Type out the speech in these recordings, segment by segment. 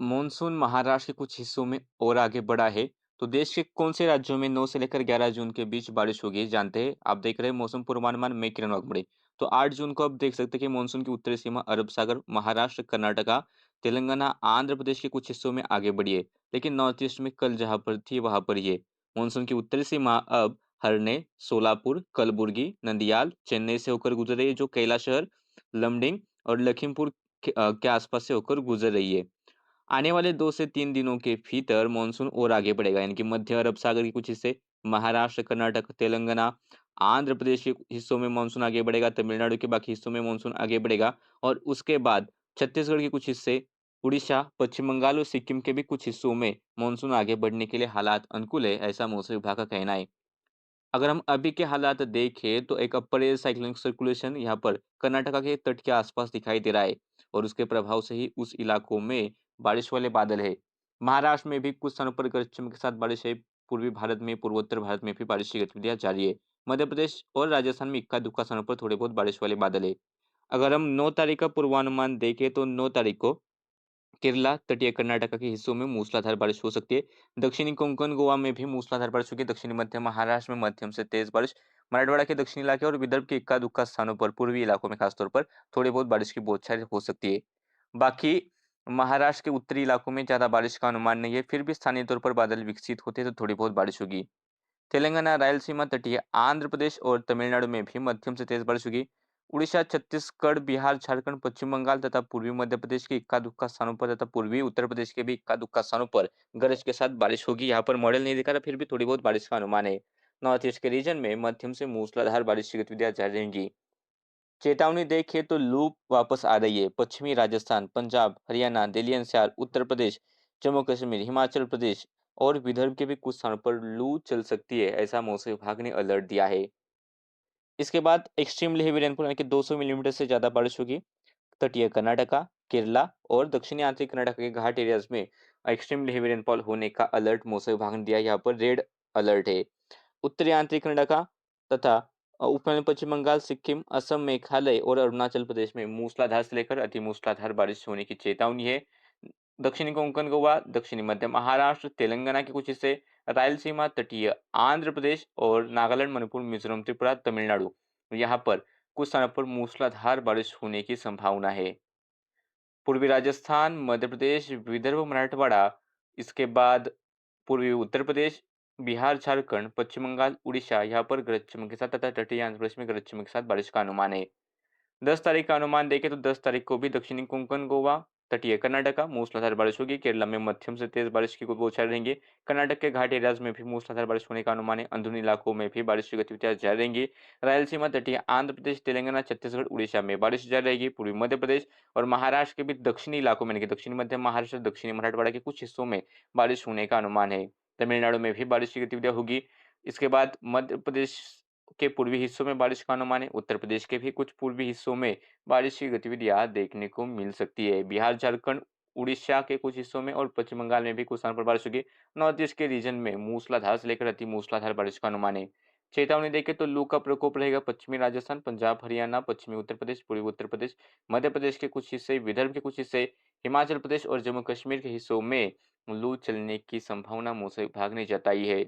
Monsoon Maharashtra के कुछ हिस्सों में और आगे बढ़ा है। तो देश के कौन से राज्यों में 9 से लेकर 11 जून के बीच बारिश होगी जानते हैं। आप देख रहे हैं मौसम पूर्वानुमान, मैं किरण वाघमोड़े। तो 8 जून को आप देख सकते हैं कि मॉनसून की उत्तरी सीमा अरब सागर, महाराष्ट्र, कर्नाटका, तेलंगाना, आंध्र प्रदेश के कुछ हिस्सों में आगे बढ़ी है। लेकिन नॉर्थ ईस्ट में कल जहां पर थी वहां पर ये मॉनसून की उत्तरी सीमा अब हरने, सोलापुर, कलबुर्गी, नंदियाल, चेन्नई से होकर गुजर रही है, जो कैलाशहर, लमडिंग और लखीमपुर के आसपास से होकर गुजर रही है। आने वाले 2 से 3 दिनों के भीतर मानसून और आगे बढ़ेगा, यानी कि मध्य अरब सागर के कुछ हिस्से, महाराष्ट्र, कर्नाटक, तेलंगाना, आंध्र प्रदेश के हिस्सों में मानसून आगे बढ़ेगा, तमिलनाडु के बाकी हिस्सों में मानसून आगे बढ़ेगा और उसके बाद छत्तीसगढ़ के कुछ हिस्से, उड़ीसा, पश्चिम बंगाल और सिक्किम के भी कुछ हिस्सों में मानसून आगे बढ़ने के लिए हालात अनुकूल है, ऐसा मौसम विभाग का कहना है। अगर हम अभी के हालात देखें तो एक अपर एयर साइक्लोनिक सर्कुलेशन यहाँ पर कर्नाटका के तट के आसपास दिखाई दे रहा है और उसके प्रभाव से ही उस इलाकों में बारिश वाले बादल है। महाराष्ट्र में भी कुछ स्थानों पर गरज चमक के साथ बारिश है। पूर्वी भारत में, पूर्वोत्तर भारत में भी बारिश की गतिविधियां जारी है। मध्य प्रदेश और राजस्थान में इक्का दुक्का स्थानों पर थोड़े बहुत बारिश वाले बादल है। अगर हम 9 तारीख का पूर्वानुमान देखें तो 9 तारीख को केरला, तटीय कर्नाटक के हिस्सों में मूसलाधार बारिश हो सकती है। दक्षिणी कोंकण गोवा में भी मूसलाधार बारिश होगी। दक्षिणी मध्य महाराष्ट्र में मध्यम से तेज बारिश। मराठवाड़ा के दक्षिणी इलाके और विदर्भ के इक्का-दुक्का स्थानों पर, पूर्वी इलाकों में खासतौर पर थोड़ी बहुत बारिश की बौछारें हो सकती है। बाकी महाराष्ट्र के उत्तरी इलाकों में ज्यादा बारिश का अनुमान नहीं है, फिर भी स्थानीय तौर पर बादल विकसित होते हैं तो थोड़ी बहुत बारिश होगी। तेलंगाना, रायलसीमा, तटीय आंध्र प्रदेश और तमिलनाडु में भी मध्यम से तेज बारिश होगी। उड़ीसा, छत्तीसगढ़, बिहार, झारखंड, पश्चिम बंगाल तथा पूर्वी मध्य प्रदेश के इक्का-दुक्का स्थानों पर तथा पूर्वी उत्तर प्रदेश के भी इक्का-दुक्का स्थानों पर गरज के साथ बारिश होगी। यहाँ पर मॉडल नहीं दिखा रहा, फिर भी थोड़ी बहुत बारिश का अनुमान है। नॉर्थ ईस्ट के रीजन में मध्यम से मूसलाधार बारिश की गतिविधियां जारी रहेंगी। चेतावनी देखें तो लू वापस आ रही है। पश्चिमी राजस्थान, पंजाब, हरियाणा, दिल्ली एनसीआर, उत्तर प्रदेश, जम्मू कश्मीर, हिमाचल प्रदेश और विदर्भ के भी कुछ स्थानों पर लू चल सकती है, ऐसा मौसम विभाग ने अलर्ट दिया है। इसके बाद एक्सट्रीमली हेवी रेनफॉल यानी कि 200 मिलीमीटर से ज्यादा बारिश होगी। तटीय कर्नाटका, केरला और दक्षिणी आंतरिक कर्नाटक के घाट एरियाज में एक्सट्रीमली हेवी रेनफॉल होने का अलर्ट मौसम विभाग ने दिया है। यहाँ पर रेड अलर्ट है। उत्तरी आंतरिक कर्नाटका तथा उपमध्य पश्चिम बंगाल, सिक्किम, असम, मेघालय और अरुणाचल प्रदेश में मूसलाधार से लेकर अति मूसलाधार बारिश होने की चेतावनी है। दक्षिणी कोंकण गोवा, दक्षिणी मध्य महाराष्ट्र, तेलंगाना के कुछ हिस्से, रायलसीमा, तटीय आंध्र प्रदेश और नागालैंड, मणिपुर, मिजोरम, त्रिपुरा, तमिलनाडु, यहाँ पर कुछ स्थानों पर मूसलाधार बारिश होने की संभावना है। पूर्वी राजस्थान, मध्य प्रदेश, विदर्भ, मराठवाड़ा, इसके बाद पूर्वी उत्तर प्रदेश, बिहार, झारखंड, पश्चिम बंगाल, उड़ीसा, यहाँ पर गरज चमक के साथ तथा तटीय आंध्र प्रदेश में गरज चमक के साथ बारिश का अनुमान है। 10 तारीख का अनुमान देखें तो 10 तारीख को भी दक्षिणी कोंकण गोवा, तटीय कर्नाटका मूसलाधार बारिश होगी। केरला में मध्यम से तेज बारिश की बौछारें रहेंगी। कर्नाटक के घाट एरियाज में भी मूसलाधार बारिश होने का अनुमान है। अंदरूनी इलाकों में भी बारिश की गतिविधियां जारी रहेंगी। रायलसीमा, तटीय आंध्र प्रदेश, तेलंगाना, छत्तीसगढ़, उड़ीसा में बारिश जारी रहेगी। पूर्वी मध्य प्रदेश और महाराष्ट्र के भी दक्षिणी इलाकों में, यानी कि दक्षिणी मध्य महाराष्ट्र, दक्षिणी मराठवाड़ा के कुछ हिस्सों में बारिश होने का अनुमान है। तमिलनाडु में भी बारिश की गतिविधियां होगी। इसके बाद मध्य प्रदेश के पूर्वी हिस्सों में बारिश का अनुमान है। उत्तर प्रदेश के भी कुछ पूर्वी हिस्सों में बारिश की गतिविधियां देखने को मिल सकती है। बिहार, झारखंड, उड़ीसा के कुछ हिस्सों में और पश्चिम बंगाल में भी कुछ स्थानों पर बारिश होगी। नॉर्थ ईस्ट के रीजन में मूसलाधार से लेकर अति मूसलाधार बारिश का अनुमान है। चेतावनी देखें तो लू का प्रकोप रहेगा। पश्चिमी राजस्थान, पंजाब, हरियाणा, पश्चिमी उत्तर प्रदेश, पूर्वी उत्तर प्रदेश, मध्य प्रदेश के कुछ हिस्से, विदर्भ के कुछ हिस्से, हिमाचल प्रदेश और जम्मू कश्मीर के हिस्सों में लू चलने की संभावना मौसम विभाग ने जताई है।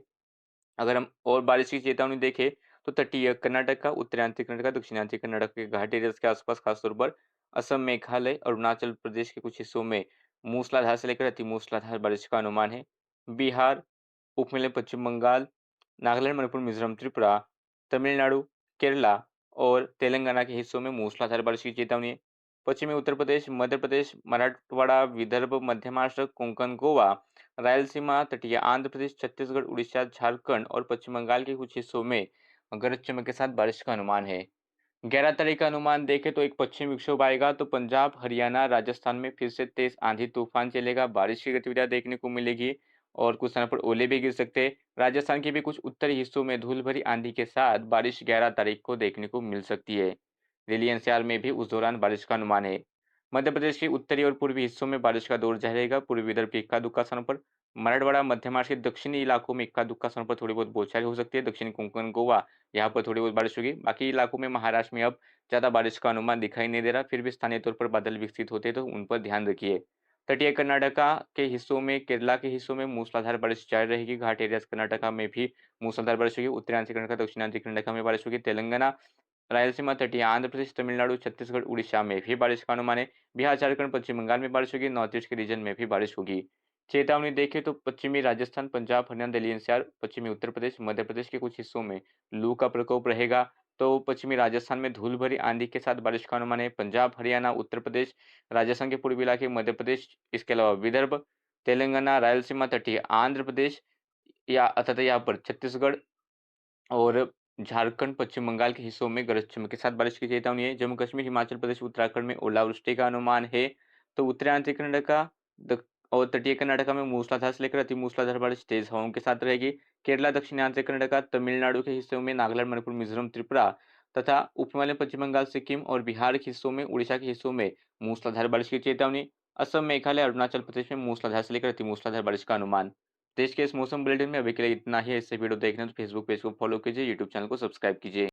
अगर हम और बारिश की चेतावनी देखें तो तटीय कर्नाटक, उत्तरांचल कर्नाटक, दक्षिणांचल कर्नाटक के घाटी एरियाज के आसपास खासतौर पर असम, मेघालय, अरुणाचल प्रदेश के कुछ हिस्सों में मूसलाधार से लेकर अति मूसलाधार बारिश का अनुमान है। बिहार, उपमध्य पश्चिम बंगाल, नागालैंड, मणिपुर, मिजोरम, त्रिपुरा, तमिलनाडु, केरला और तेलंगाना के हिस्सों में मूसलाधार बारिश की चेतावनी है। पश्चिमी उत्तर प्रदेश, मध्य प्रदेश, मराठवाड़ा, विदर्भ, मध्य महाराष्ट्र, कोंकण, गोवा, रायलसीमा, तटीय आंध्र प्रदेश, छत्तीसगढ़, उड़ीसा, झारखंड और पश्चिम बंगाल के कुछ हिस्सों में गरज चमक के साथ बारिश का अनुमान है। 11 तारीख का अनुमान देखें तो एक पश्चिमी विक्षोभ आएगा तो पंजाब, हरियाणा, राजस्थान में फिर से तेज आंधी तूफान चलेगा। बारिश की गतिविधियां देखने को मिलेगी और कुछ स्थानों पर ओले भी गिर सकते हैं। राजस्थान के भी कुछ उत्तरी हिस्सों में धूल भरी आंधी के साथ बारिश 11 तारीख को देखने को मिल सकती है। दिल्ली एनसीआर में भी उस दौरान बारिश का अनुमान है। मध्य प्रदेश के उत्तरी और पूर्वी हिस्सों में बारिश का दौर जारी रहेगा। पूर्वी विदर्भ के इक्का दुक्का स्थानों पर, मराठवाड़ा, मध्य महाराष्ट्र के दक्षिणी इलाकों में इक्का दुक्का स्थानों पर थोड़ी बहुत बौछारें हो सकती है। दक्षिणी कोंकण, गोवा, यहाँ पर थोड़ी बहुत बारिश होगी। बाकी इलाकों में महाराष्ट्र में अब ज्यादा बारिश का अनुमान दिखाई नहीं दे रहा, फिर भी स्थानीय तौर पर बादल विकसित होते हैं तो उन पर ध्यान रखिए। तटीय कर्नाटका के हिस्सों में, केरला के हिस्सों में मूसलाधार बारिश जारी रहेगी। घाट एरियाज़ कर्नाटका में भी मूसलाधार बारिश होगी। उत्तरांचल कर्नाटका, दक्षिणांचल कर्नाटका में बारिश होगी। तेलंगाना, रायलसीमा, तटीय आंध्र प्रदेश, तमिलनाडु, छत्तीसगढ़, उड़ीसा में भी बारिश का अनुमान है। बिहार, झारखंड, पश्चिम बंगाल में बारिश होगी। नॉर्थ ईस्ट के रीजन में भी बारिश होगी। चेतावनी देखें तो पश्चिमी राजस्थान, पंजाब, हरियाणा, दिल्ली एनसीआर, पश्चिमी उत्तर प्रदेश, मध्य प्रदेश के कुछ हिस्सों में लू का प्रकोप रहेगा। तो पश्चिमी राजस्थान में धूल भरी आंधी के साथ बारिश का अनुमान है। पंजाब, हरियाणा, उत्तर प्रदेश, राजस्थान के पूर्वी इलाके, मध्य प्रदेश, इसके अलावा विदर्भ, तेलंगाना, रायलसीमा, तटीय आंध्र प्रदेश या तथा यहाँ पर छत्तीसगढ़ और झारखंड, पश्चिम बंगाल के हिस्सों में गरज चमक के साथ बारिश की चेतावनी है। जम्मू कश्मीर, हिमाचल प्रदेश, उत्तराखंड में ओलावृष्टि का अनुमान है। तो उत्तरांचल कर्नाटका दक और तटीय कर्नाटका में मूसलाधार से लेकर अति मूसलाधार बारिश तेज हवाओं के साथ रहेगी। केरला, दक्षिणांचल कर्नाटका, तमिलनाडु के हिस्सों में, नागालैंड, मणिपुर, मिजोरम, त्रिपुरा तथा उपहिमालय पश्चिम बंगाल, सिक्किम और बिहार के हिस्सों में, उड़ीसा के हिस्सों में मूसलाधार बारिश की चेतावनी। असम, मेघालय, अरुणाचल प्रदेश में मूसलाधार से लेकर अति मूसलाधार बारिश का अनुमान। देश के इस मौसम बुलेटिन में अभी के लिए इतना ही है। इससे वीडियो देखना है तो फेसबुक पेज को फॉलो कीजिए, यूट्यूब चैनल को सब्सक्राइब कीजिए।